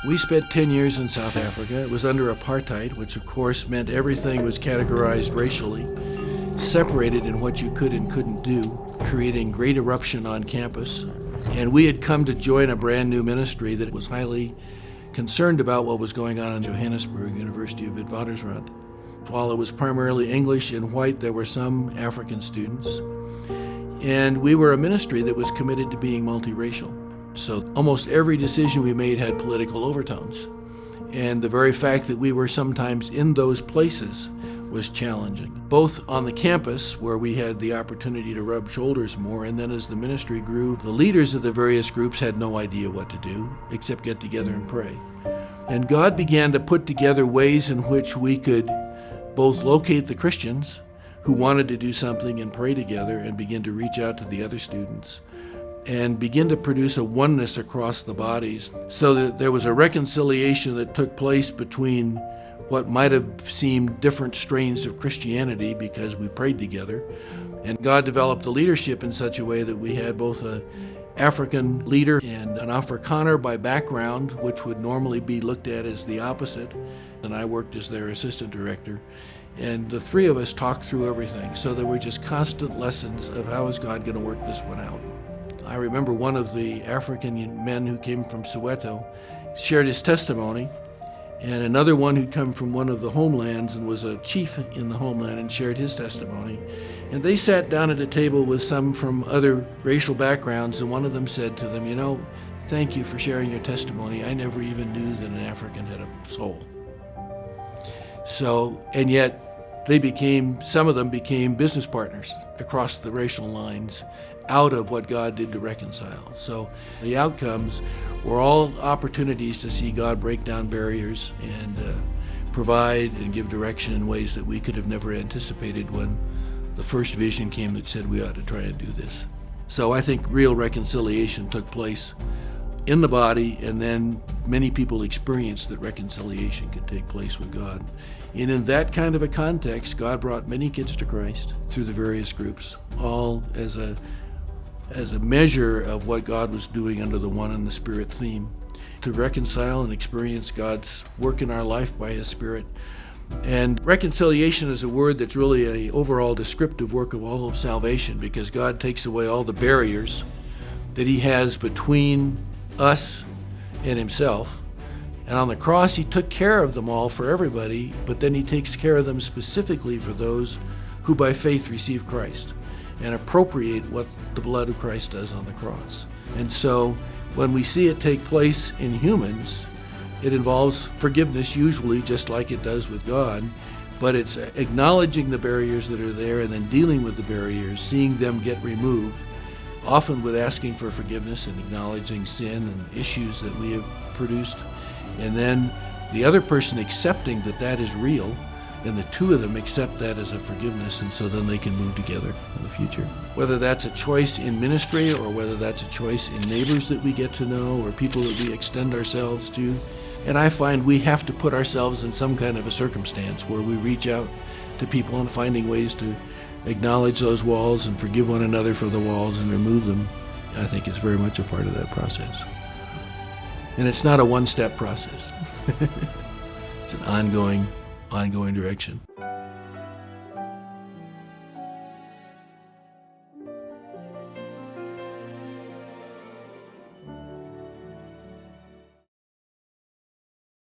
We spent 10 years in South Africa. It was under Apartheid, which of course meant everything was categorized racially, separated in what you could and couldn't do, creating great eruption on campus. And we had come to join a brand new ministry that was highly concerned about what was going on in Johannesburg, University of Witwatersrand. While it was primarily English and white, there were some African students. And we were a ministry that was committed to being multiracial. So almost every decision we made had political overtones. And the very fact that we were sometimes in those places was challenging, both on the campus, where we had the opportunity to rub shoulders more, and then as the ministry grew, the leaders of the various groups had no idea what to do except get together and pray. And God began to put together ways in which we could both locate the Christians who wanted to do something and pray together and begin to reach out to the other students and begin to produce a oneness across the bodies, so that there was a reconciliation that took place between what might have seemed different strains of Christianity because we prayed together. And God developed the leadership in such a way that we had both an African leader and an Afrikaner by background, which would normally be looked at as the opposite. And I worked as their assistant director. And the three of us talked through everything. So there were just constant lessons of how is God going to work this one out. I remember one of the African men who came from Soweto shared his testimony, and another one who'd come from one of the homelands and was a chief in the homeland and shared his testimony. And they sat down at a table with some from other racial backgrounds, and one of them said to them, thank you for sharing your testimony. I never even knew that an African had a soul. So, and yet some of them became business partners across the racial lines out of what God did to reconcile. So the outcomes were all opportunities to see God break down barriers and provide and give direction in ways that we could have never anticipated when the first vision came that said we ought to try and do this. So I think real reconciliation took place in the body, and then many people experienced that reconciliation could take place with God. And in that kind of a context, God brought many kids to Christ through the various groups, all as a measure of what God was doing under the One in the Spirit theme, to reconcile and experience God's work in our life by His Spirit. And reconciliation is a word that's really an overall descriptive work of all of salvation, because God takes away all the barriers that He has between us and Himself. And on the cross, He took care of them all for everybody, but then He takes care of them specifically for those who by faith receive Christ and appropriate what the blood of Christ does on the cross. And so when we see it take place in humans, it involves forgiveness usually, just like it does with God, but it's acknowledging the barriers that are there and then dealing with the barriers, seeing them get removed, often with asking for forgiveness and acknowledging sin and issues that we have produced, and then the other person accepting that that is real, and the two of them accept that as a forgiveness, and so then they can move together in the future. Whether that's a choice in ministry or whether that's a choice in neighbors that we get to know or people that we extend ourselves to. And I find we have to put ourselves in some kind of a circumstance where we reach out to people and finding ways to acknowledge those walls and forgive one another for the walls and remove them. I think it's very much a part of that process. And it's not a one-step process. It's an ongoing direction.